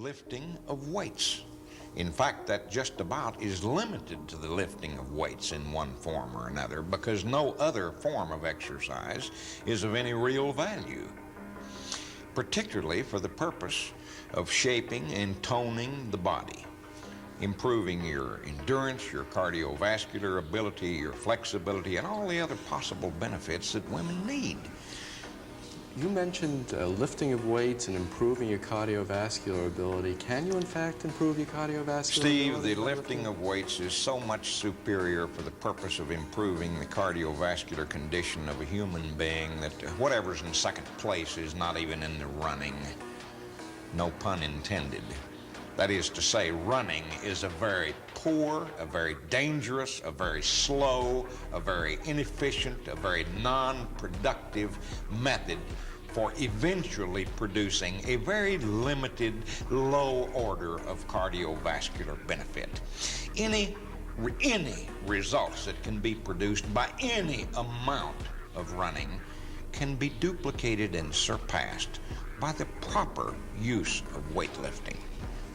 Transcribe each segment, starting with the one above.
lifting of weights. In fact, that just about is limited to the lifting of weights in one form or another, because no other form of exercise is of any real value, particularly for the purpose of shaping and toning the body, improving your endurance, your cardiovascular ability, your flexibility, and all the other possible benefits that women need. You mentioned lifting of weights and improving your cardiovascular ability. Can you, in fact, improve your cardiovascular Steve, ability? the lifting of weights is so much superior for the purpose of improving the cardiovascular condition of a human being that whatever's in second place is not even in the running. No pun intended. That is to say, running is a very poor, a very dangerous, a very slow, a very inefficient, a very non-productive method for eventually producing a very limited, low order of cardiovascular benefit. Any results that can be produced by any amount of running can be duplicated and surpassed by the proper use of weightlifting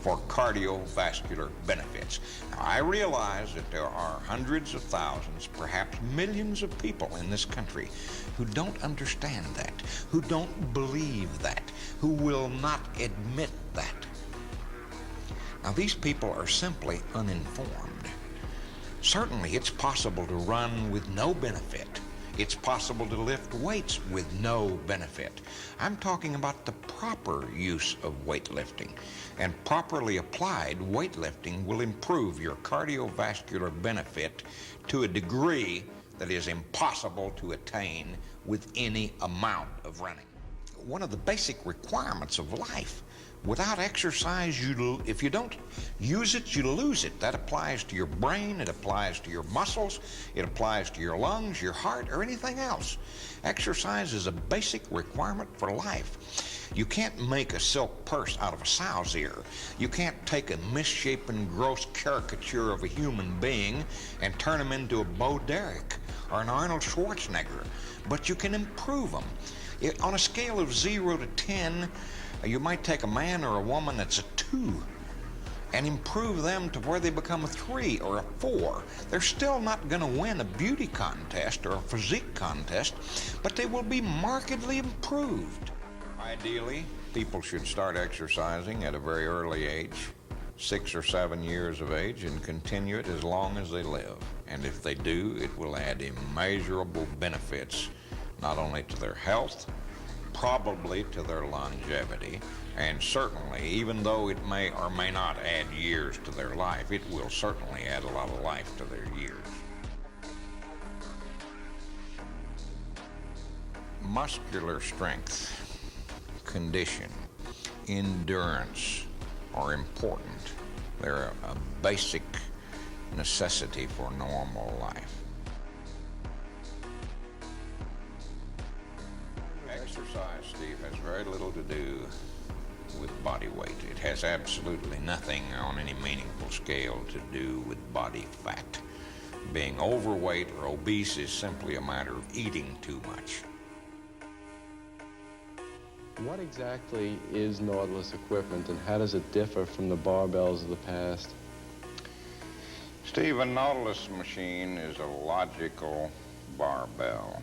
for cardiovascular benefits. Now, I realize that there are hundreds of thousands, perhaps millions of people in this country who don't understand that, who don't believe that, who will not admit that. Now, these people are simply uninformed. Certainly, it's possible to run with no benefit. It's possible to lift weights with no benefit. I'm talking about the proper use of weightlifting. And properly applied, weightlifting will improve your cardiovascular benefit to a degree that is impossible to attain with any amount of running. One of the basic requirements of life. Without exercise, if you don't use it, you lose it. That applies to your brain, it applies to your muscles, it applies to your lungs, your heart, or anything else. Exercise is a basic requirement for life. You can't make a silk purse out of a sow's ear. You can't take a misshapen, gross caricature of a human being and turn him into a Bo Derek or an Arnold Schwarzenegger, but you can improve them. On a scale of 0 to 10, you might take a man or a woman that's a 2 and improve them to where they become a 3 or a 4. They're still not going to win a beauty contest or a physique contest, but they will be markedly improved. Ideally, people should start exercising at a very early age, 6 or 7 years of age, and continue it as long as they live. And if they do, it will add immeasurable benefits, not only to their health, probably to their longevity, and certainly, even though it may or may not add years to their life, it will certainly add a lot of life to their years. Muscular strength, condition, endurance are important. They're a basic necessity for normal life. Exercise, Steve, has very little to do with body weight. It has absolutely nothing on any meaningful scale to do with body fat. Being overweight or obese is simply a matter of eating too much. What exactly is Nautilus equipment, and how does it differ from the barbells of the past? Steve, a Nautilus machine is a logical barbell.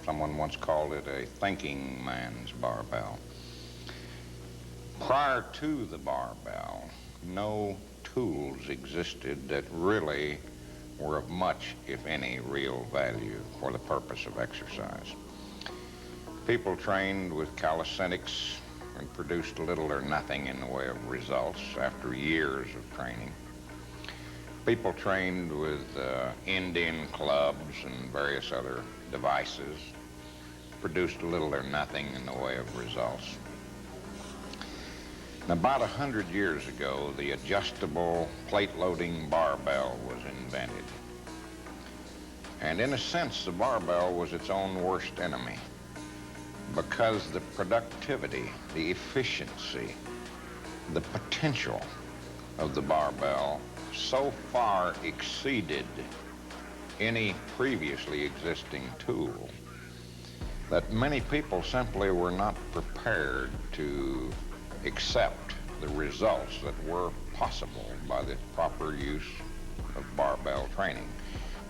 Someone once called it a thinking man's barbell. Prior to the barbell, no tools existed that really were of much, if any, real value for the purpose of exercise. People trained with calisthenics and produced little or nothing in the way of results after years of training. People trained with Indian clubs and various other devices produced little or nothing in the way of results. And about 100 years ago, the adjustable plate-loading barbell was invented. And in a sense, the barbell was its own worst enemy, because the productivity, the efficiency, the potential of the barbell so far exceeded any previously existing tool that many people simply were not prepared to accept the results that were possible by the proper use of barbell training.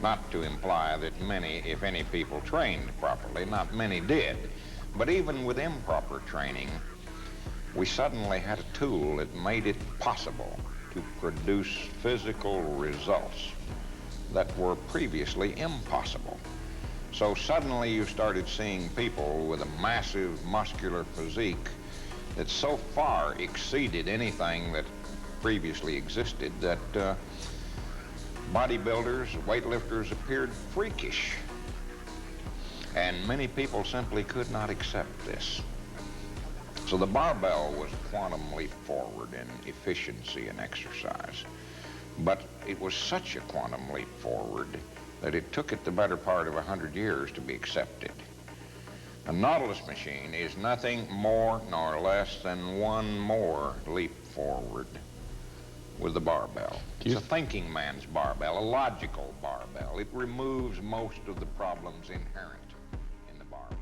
Not to imply that many, if any, people trained properly, not many did. But even with improper training, we suddenly had a tool that made it possible to produce physical results that were previously impossible. So suddenly you started seeing people with a massive muscular physique that so far exceeded anything that previously existed that bodybuilders, weightlifters appeared freakish. And many people simply could not accept this. So the barbell was a quantum leap forward in efficiency in exercise. But it was such a quantum leap forward that it took it the better part of 100 years to be accepted. A Nautilus machine is nothing more nor less than one more leap forward with the barbell. It's a thinking man's barbell, a logical barbell. It removes most of the problems inherent in the barbell.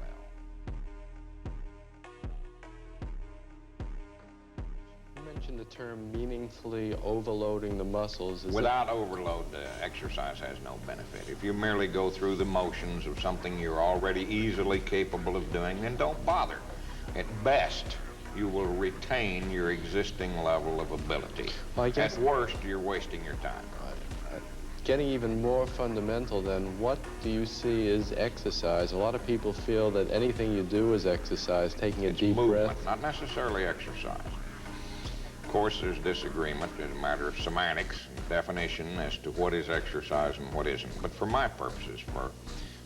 You mentioned the term meaningfully overloading the muscles. Without overload, the exercise has no benefit. If you merely go through the motions of something you're already easily capable of doing, then don't bother. At best, you will retain your existing level of ability. Well, I guess at worst, you're wasting your time. Getting even more fundamental then, what do you see as exercise? A lot of people feel that anything you do is exercise, taking a deep movement, breath. Not necessarily exercise. Of course, there's disagreement. It's a matter of semantics and definition as to what is exercise and what isn't. But for my purposes,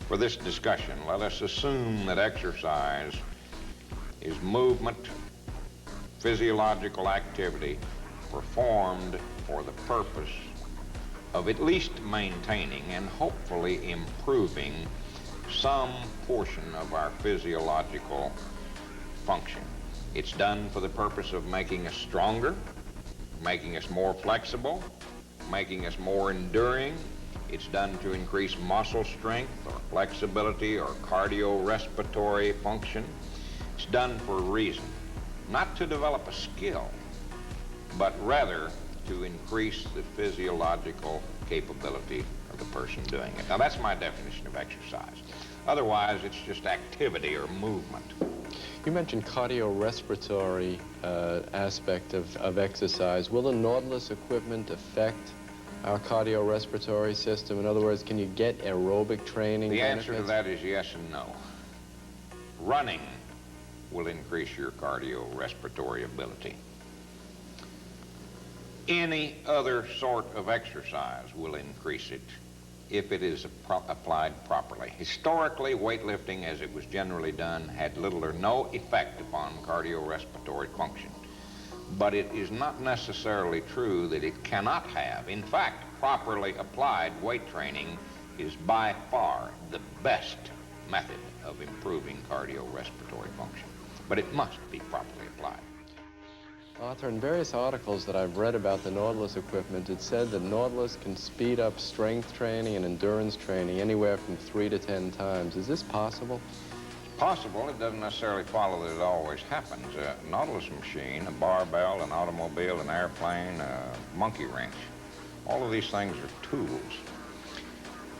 for this discussion, let us assume that exercise is movement, physiological activity performed for the purpose of at least maintaining and hopefully improving some portion of our physiological function. It's done for the purpose of making us stronger, making us more flexible, making us more enduring. It's done to increase muscle strength or flexibility or cardiorespiratory function. It's done for a reason. Not to develop a skill, but rather to increase the physiological capability of the person doing it. Now, that's my definition of exercise. Otherwise, it's just activity or movement. You mentioned cardiorespiratory aspect of exercise. Will the Nautilus equipment affect our cardiorespiratory system? In other words, can you get aerobic training The benefits? answer to that is yes and no. Running will increase your cardiorespiratory ability. Any other sort of exercise will increase it if it is applied properly. Historically, weightlifting, as it was generally done, had little or no effect upon cardiorespiratory function. But it is not necessarily true that it cannot have. In fact, properly applied weight training is by far the best method of improving cardiorespiratory function. But it must be properly applied. Arthur, in various articles that I've read about the Nautilus equipment, it said that Nautilus can speed up strength training and endurance training anywhere from 3 to 10 times. Is this possible? It's possible. It doesn't necessarily follow that it always happens. A Nautilus machine, a barbell, an automobile, an airplane, a monkey wrench, all of these things are tools.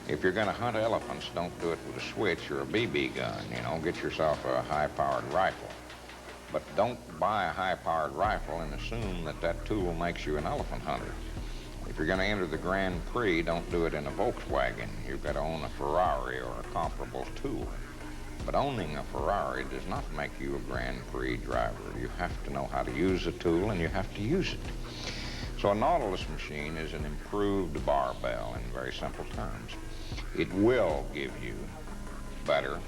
If you're going to hunt elephants, don't do it with a switch or a BB gun. You know, get yourself a high-powered rifle. But don't buy a high-powered rifle and assume that that tool makes you an elephant hunter. If you're going to enter the Grand Prix, don't do it in a Volkswagen. You've got to own a Ferrari or a comparable tool. But owning a Ferrari does not make you a Grand Prix driver. You have to know how to use the tool, and you have to use it. So a Nautilus machine is an improved barbell in very simple terms. It will give you better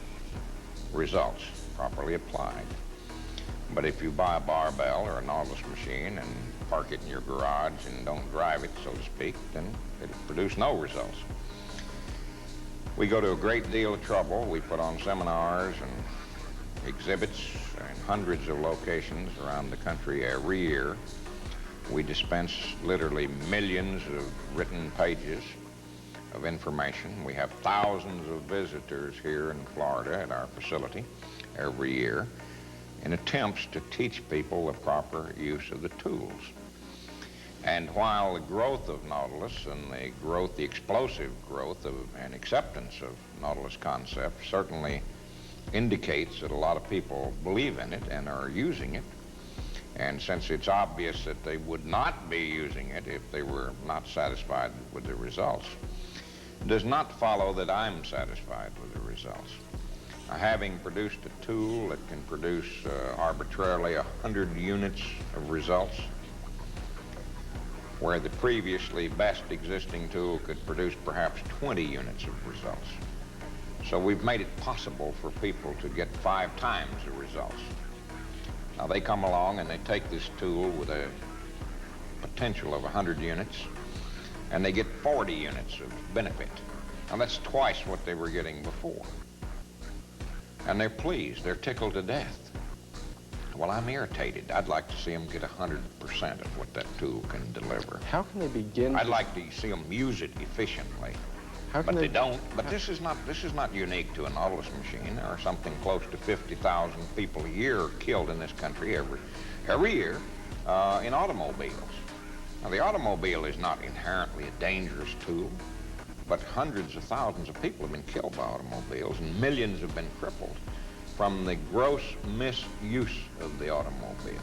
results, properly applied. But if you buy a barbell or a Nautilus machine and park it in your garage and don't drive it, so to speak, then it'll produce no results. We go to a great deal of trouble. We put on seminars and exhibits in hundreds of locations around the country every year. We dispense literally millions of written pages of information. We have thousands of visitors here in Florida at our facility every year. in attempts to teach people the proper use of the tools. And while the growth of Nautilus and the explosive growth and acceptance of Nautilus concept certainly indicates that a lot of people believe in it and are using it, and since it's obvious that they would not be using it if they were not satisfied with the results, it does not follow that I'm satisfied with the results. Now, having produced a tool that can produce arbitrarily 100 units of results, where the previously best existing tool could produce perhaps 20 units of results. So we've made it possible for people to get 5 times the results. Now they come along and they take this tool with a potential of 100 units, and they get 40 units of benefit. Now that's twice what they were getting before. And they're pleased, they're tickled to death. Well, I'm irritated. I'd like to see them get 100% of what that tool can deliver. How can they begin? I'd like to see them use it efficiently. But they don't. But this is not unique to a Nautilus machine. There are something close to 50,000 people a year killed in this country every year in automobiles. Now, the automobile is not inherently a dangerous tool, but hundreds of thousands of people have been killed by automobiles, and millions have been crippled from the gross misuse of the automobile.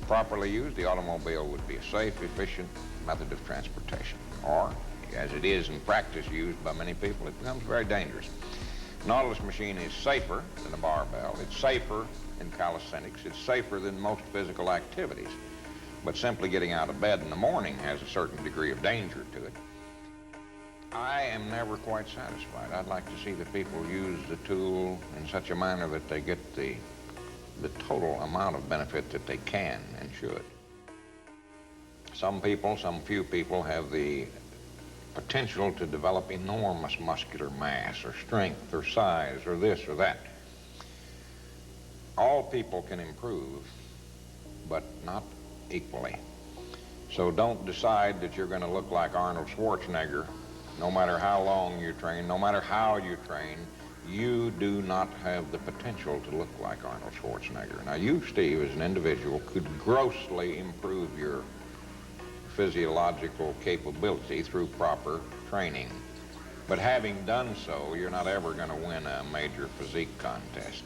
Properly used, the automobile would be a safe, efficient method of transportation. Or, as it is in practice used by many people, it becomes very dangerous. Nautilus machine is safer than a barbell. It's safer in calisthenics. It's safer than most physical activities. But simply getting out of bed in the morning has a certain degree of danger to it. I am never quite satisfied. I'd like to see the people use the tool in such a manner that they get the total amount of benefit that they can and should. Some few people have the potential to develop enormous muscular mass or strength or size or this or that. All people can improve, but not equally. So don't decide that you're going to look like Arnold Schwarzenegger. No matter how long you train, no matter how you train, you do not have the potential to look like Arnold Schwarzenegger. Now you, Steve, as an individual, could grossly improve your physiological capability through proper training. But having done so, you're not ever going to win a major physique contest.